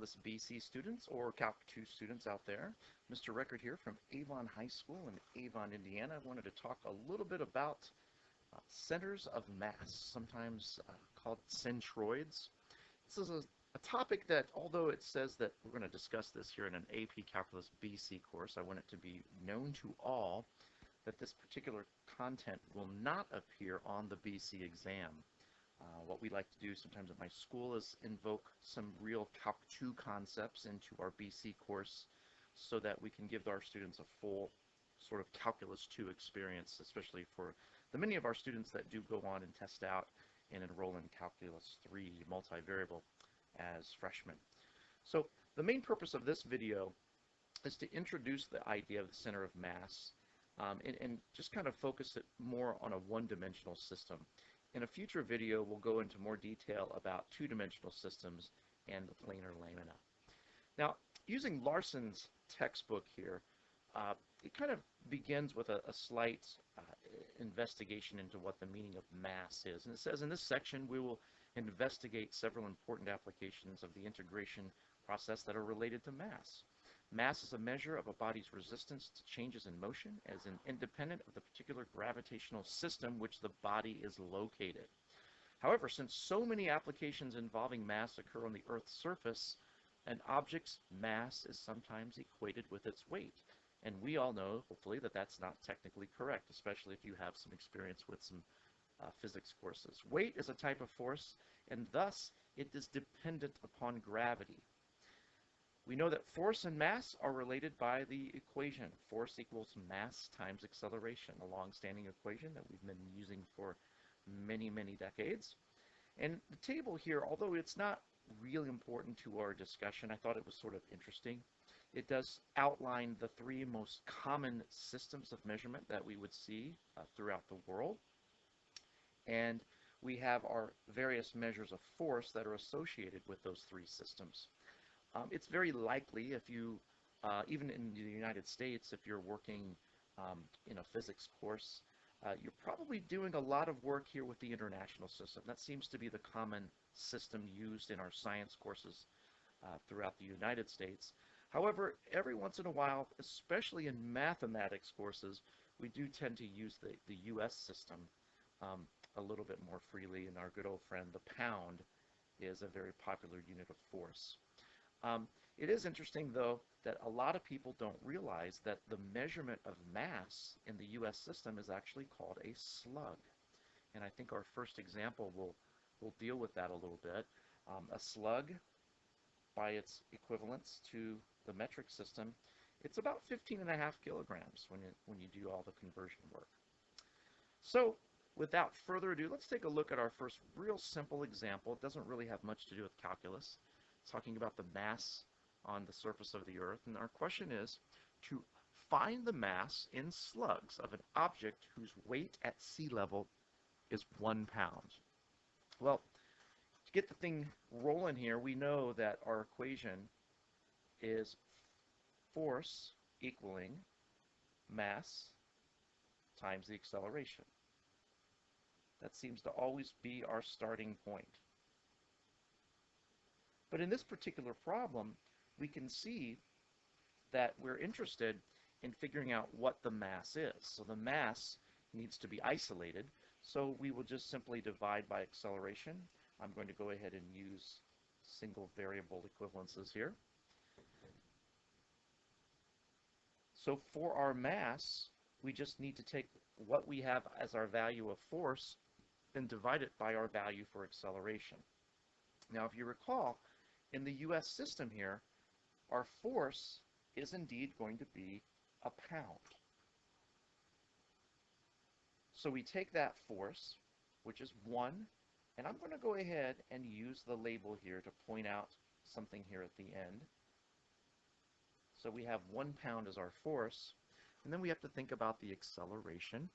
Calculus BC students or Calc 2 students out there. Mr. Record here from Avon High School in Avon, Indiana. I wanted to talk a little bit about centers of mass, sometimes called centroids. This is a topic that, although it says that we're going to discuss this here in an AP Calculus BC course, I want it to be known to all that this particular content will not appear on the BC exam. What we like to do sometimes at my school is invoke some real Calc 2 concepts into our BC course so that we can give our students a full sort of Calculus 2 experience, especially for the many of our students that do go on and test out and enroll in Calculus 3 multivariable as freshmen. So the main purpose of this video is to introduce the idea of the center of mass and just kind of focus it more on a one-dimensional system. In a future video, we'll go into more detail about two-dimensional systems and the planar lamina. Now, using Larson's textbook here, it kind of begins with a slight investigation into what the meaning of mass is. And it says, in this section, we will investigate several important applications of the integration process that are related to mass. Mass is a measure of a body's resistance to changes in motion as an independent of the particular gravitational system which the body is located. However, since so many applications involving mass occur on the Earth's surface, an object's mass is sometimes equated with its weight. And we all know, hopefully, that that's not technically correct, especially if you have some experience with some physics courses. Weight is a type of force, and thus it is dependent upon gravity. We know that force and mass are related by the equation. Force equals mass times acceleration, a long-standing equation that we've been using for many, many decades. And the table here, although it's not really important to our discussion, I thought it was sort of interesting. It does outline the three most common systems of measurement that we would see throughout the world. And we have our various measures of force that are associated with those three systems. It's very likely if you, even in the United States, if you're working in a physics course, you're probably doing a lot of work here with the international system. That seems to be the common system used in our science courses throughout the United States. However, every once in a while, especially in mathematics courses, we do tend to use the US system a little bit more freely, and our good old friend, the pound, is a very popular unit of force. It is interesting, though, that a lot of people don't realize that the measurement of mass in the US system is actually called a slug. And I think our first example will deal with that a little bit. A slug, by its equivalence to the metric system, it's about 15.5 kilograms when you do all the conversion work. So, without further ado, let's take a look at our first real simple example. It doesn't really have much to do with calculus. It's talking about the mass on the surface of the Earth. And our question is to find the mass in slugs of an object whose weight at sea level is 1 pound. Well, to get the thing rolling here, we know that our equation is force equaling mass times the acceleration. That seems to always be our starting point. But in this particular problem, we can see that we're interested in figuring out what the mass is. So the mass needs to be isolated, so we will just simply divide by acceleration. I'm going to go ahead and use single variable equivalences here. So for our mass, we just need to take what we have as our value of force and divide it by our value for acceleration. Now, if you recall, in the US system here, our force is indeed going to be a pound. So we take that force, which is 1, and I'm going to go ahead and use the label here to point out something here at the end. So we have 1 pound as our force, and then we have to think about the acceleration.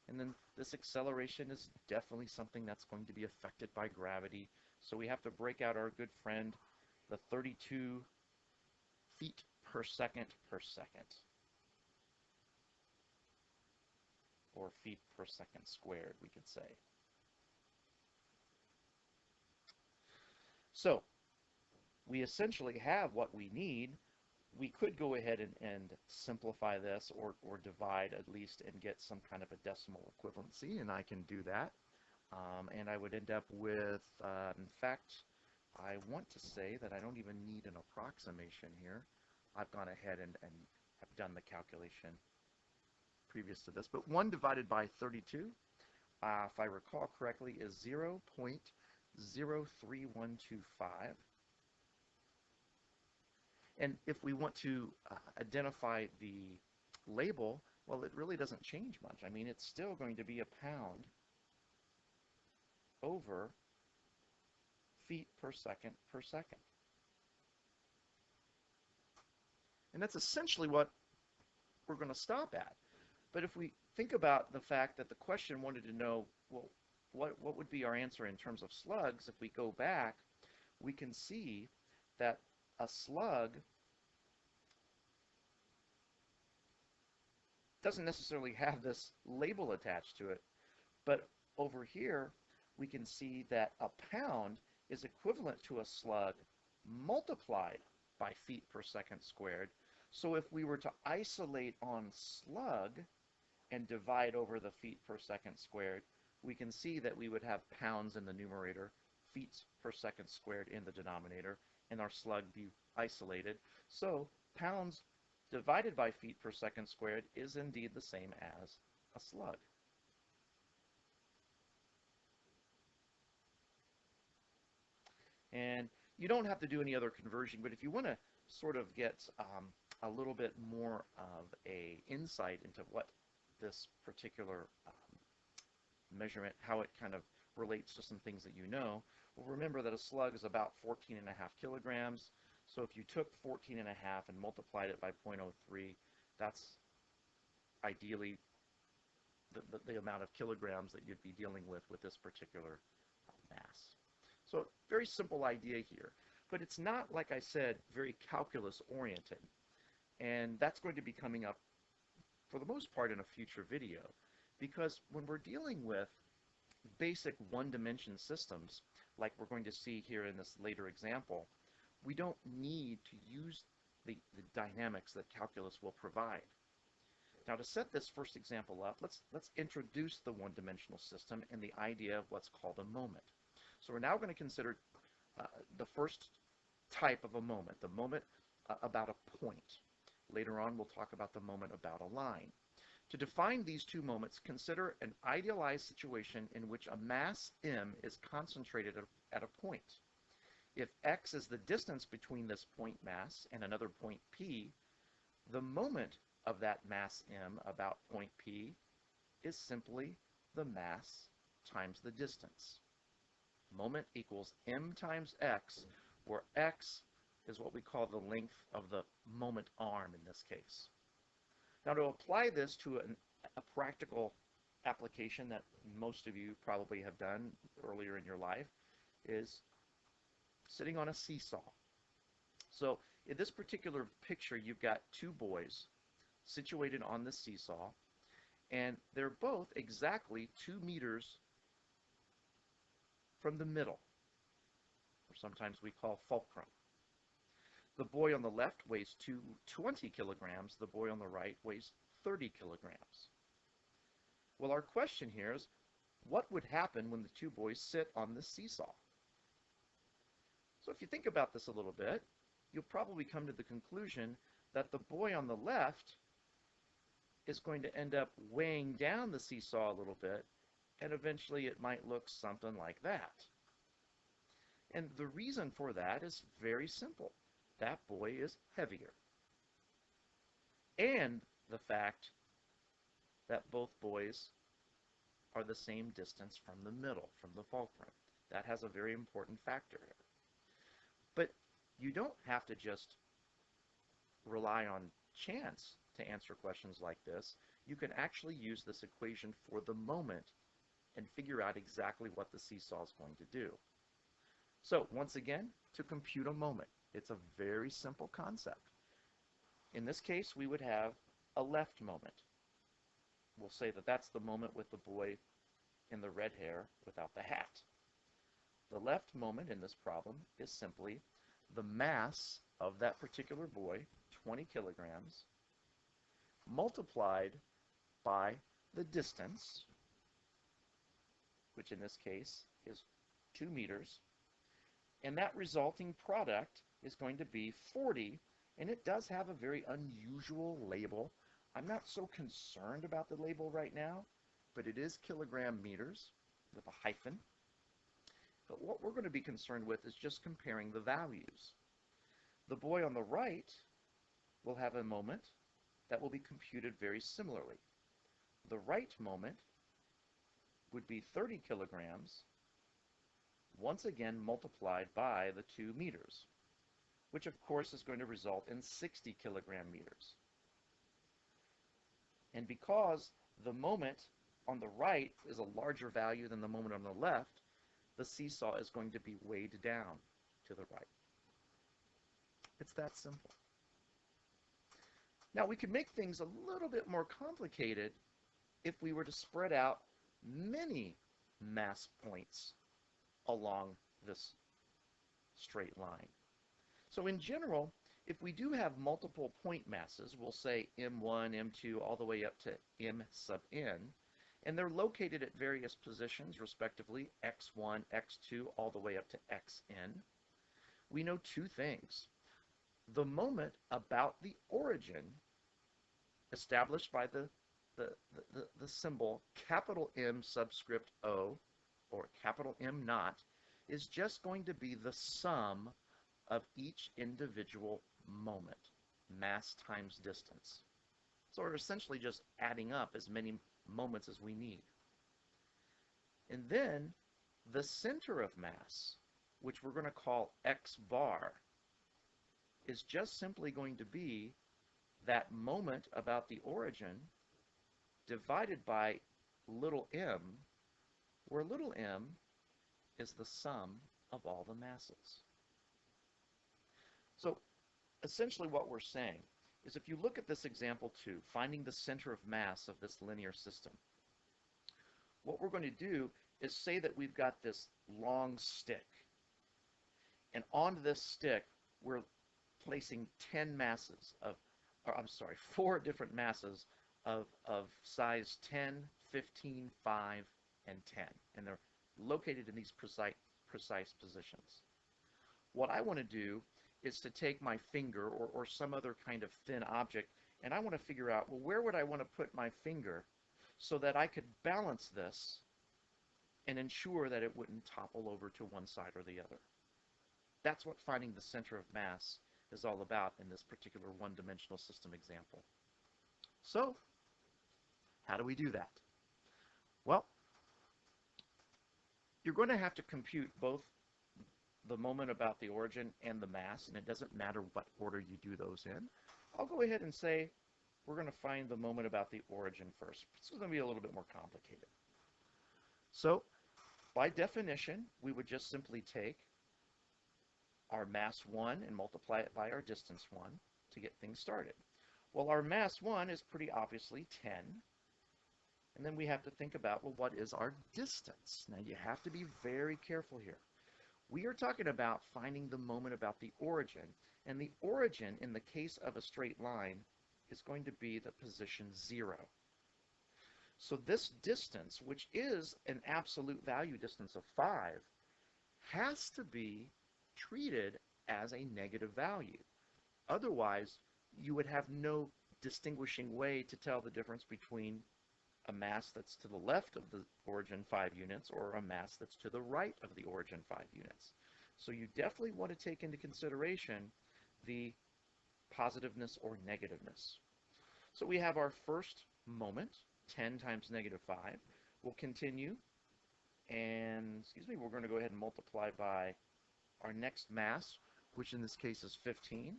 And then this acceleration is definitely something that's going to be affected by gravity. So we have to break out our good friend, the 32 feet per second, or feet per second squared, we could say. So we essentially have what we need. We could go ahead and simplify this or divide at least and get some kind of a decimal equivalency, and I can do that. And I would end up with, in fact, I want to say that I don't even need an approximation here. I've gone ahead and have done the calculation previous to this. But 1 divided by 32, if I recall correctly, is 0.03125. And if we want to identify the label, well, it really doesn't change much. I mean, it's still going to be a pound over feet per second per second. And that's essentially what we're going to stop at. But if we think about the fact that the question wanted to know, well, what would be our answer in terms of slugs? If we go back, we can see that a slug doesn't necessarily have this label attached to it, but over here we can see that a pound is equivalent to a slug multiplied by feet per second squared. So if we were to isolate on slug and divide over the feet per second squared, we can see that we would have pounds in the numerator, feet per second squared in the denominator, and our slug be isolated. So pounds divided by feet per second squared is indeed the same as a slug. And you don't have to do any other conversion, but if you want to sort of get a little bit more of a insight into what this particular measurement, how it kind of relates to some things that you know, well, remember that a slug is about 14.5 kilograms. So if you took 14.5 and multiplied it by 0.03, that's ideally the amount of kilograms that you'd be dealing with this particular mass. So very simple idea here, but it's not, like I said, very calculus oriented. And that's going to be coming up for the most part in a future video, because when we're dealing with basic one-dimension systems, like we're going to see here in this later example, we don't need to use the dynamics that calculus will provide. Now, to set this first example up, let's introduce the one-dimensional system and the idea of what's called a moment. So we're now going to consider the first type of a moment, the moment about a point. Later on, we'll talk about the moment about a line. To define these two moments, consider an idealized situation in which a mass m is concentrated at a point. If x is the distance between this point mass and another point P, the moment of that mass m about point P is simply the mass times the distance. Moment equals m times x, where x is what we call the length of the moment arm in this case. Now, to apply this to a practical application that most of you probably have done earlier in your life is sitting on a seesaw. So in this particular picture, you've got two boys situated on the seesaw, and they're both exactly 2 meters from the middle, or sometimes we call fulcrum. The boy on the left weighs 20 kilograms. The boy on the right weighs 30 kilograms. Well, our question here is, what would happen when the two boys sit on the seesaw? So if you think about this a little bit, you'll probably come to the conclusion that the boy on the left is going to end up weighing down the seesaw a little bit, and eventually it might look something like that. And the reason for that is very simple. That boy is heavier. And the fact that both boys are the same distance from the middle, from the fulcrum. That has a very important factor here. But you don't have to just rely on chance to answer questions like this. You can actually use this equation for the moment and figure out exactly what the seesaw is going to do. So once again, to compute a moment, it's a very simple concept. In this case, we would have a left moment. We'll say that that's the moment with the boy in the red hair without the hat. The left moment in this problem is simply the mass of that particular boy, 20 kilograms, multiplied by the distance, which in this case is 2 meters, and that resulting product is going to be 40, and it does have a very unusual label. I'm not so concerned about the label right now, but it is kilogram meters with a hyphen. But what we're going to be concerned with is just comparing the values. The boy on the right will have a moment that will be computed very similarly. The right moment would be 30 kilograms, once again multiplied by the 2 meters, which of course is going to result in 60 kilogram meters. And because the moment on the right is a larger value than the moment on the left, the seesaw is going to be weighed down to the right. It's that simple. Now we could make things a little bit more complicated if we were to spread out many mass points along this straight line. So in general, if we do have multiple point masses, we'll say M1, M2, all the way up to M sub n, and they're located at various positions, respectively, x1, x2, all the way up to xn, we know two things. The moment about the origin, established by the symbol capital M subscript O, or capital M naught, is just going to be the sum of each individual moment, mass times distance. So we're essentially just adding up as many moments as we need. And then the center of mass, which we're going to call x bar, is just simply going to be that moment about the origin divided by little m, where little m is the sum of all the masses. So essentially what we're saying is, if you look at this example 2, finding the center of mass of this linear system, what we're going to do is say that we've got this long stick, and on this stick we're placing 10 masses of, or I'm sorry, 4 different masses of size 10, 15, 5, and 10, and they're located in these precise positions. What I want to do is to take my finger or some other kind of thin object, and I want to figure out, well, where would I want to put my finger so that I could balance this and ensure that it wouldn't topple over to one side or the other. That's what finding the center of mass is all about in this particular one-dimensional system example. So, how do we do that? Well, you're going to have to compute both the moment about the origin and the mass, and it doesn't matter what order you do those in. I'll go ahead and say we're going to find the moment about the origin first. This is going to be a little bit more complicated. So, by definition, we would just simply take our mass 1 and multiply it by our distance 1 to get things started. Well, our mass 1 is pretty obviously 10. And then we have to think about, well, what is our distance? Now, you have to be very careful here. We are talking about finding the moment about the origin, and the origin in the case of a straight line is going to be the position 0. So this distance, which is an absolute value distance of 5, has to be treated as a negative value. Otherwise, you would have no distinguishing way to tell the difference between a mass that's to the left of the origin 5 units or a mass that's to the right of the origin 5 units. So you definitely want to take into consideration the positiveness or negativeness. So we have our first moment, 10 times negative 5. We'll continue, and we're going to go ahead and multiply by our next mass, which in this case is 15,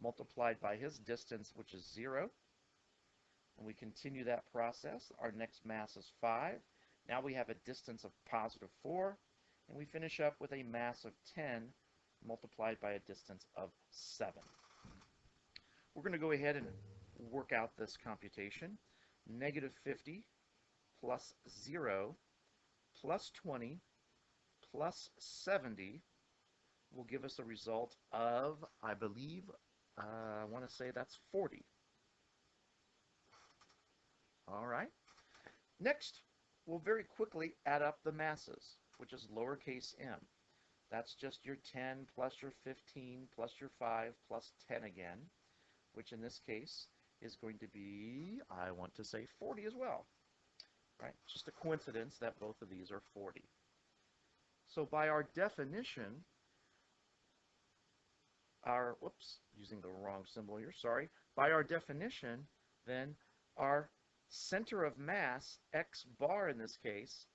multiplied by his distance, which is 0. And we continue that process. Our next mass is 5. Now we have a distance of positive 4, and we finish up with a mass of 10 multiplied by a distance of 7. We're going to go ahead and work out this computation. Negative 50 plus 0 plus 20 plus 70 will give us a result of, I believe, I want to say that's 40. All right. Next, we'll very quickly add up the masses, which is lowercase m. That's just your 10 plus your 15 plus your 5 plus 10 again, which in this case is going to be, I want to say 40 as well. Right? Just a coincidence that both of these are 40. So by our definition, using the wrong symbol here, sorry. By our definition, then, our center of mass, x bar in this case,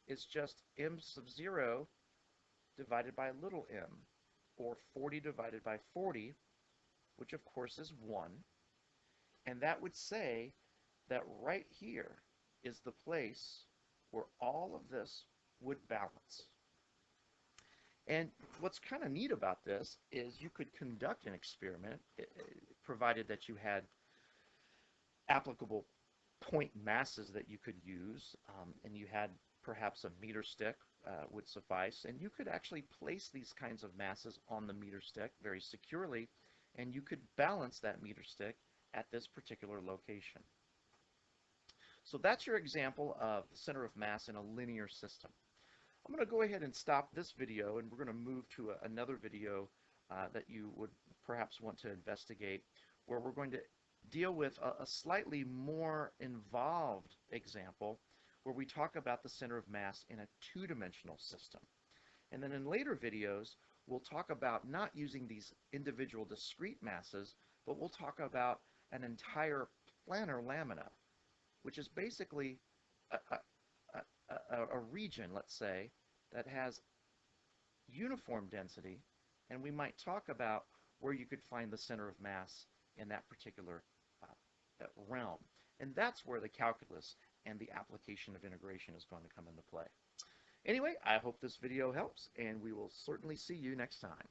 is just m sub 0 divided by little m, or 40 divided by 40, which of course is 1. And that would say that right here is the place where all of this would balance. And what's kind of neat about this is you could conduct an experiment, provided that you had applicable point masses that you could use, and you had perhaps a meter stick would suffice, and you could actually place these kinds of masses on the meter stick very securely, and you could balance that meter stick at this particular location. So that's your example of the center of mass in a linear system. I'm going to go ahead and stop this video, and we're going to move to another video that you would perhaps want to investigate, where we're going to deal with a slightly more involved example where we talk about the center of mass in a two-dimensional system. And then in later videos, we'll talk about not using these individual discrete masses, but we'll talk about an entire planar lamina, which is basically a region, let's say, that has uniform density, and we might talk about where you could find the center of mass in that particular realm. And that's where the calculus and the application of integration is going to come into play. Anyway, I hope this video helps, and we will certainly see you next time.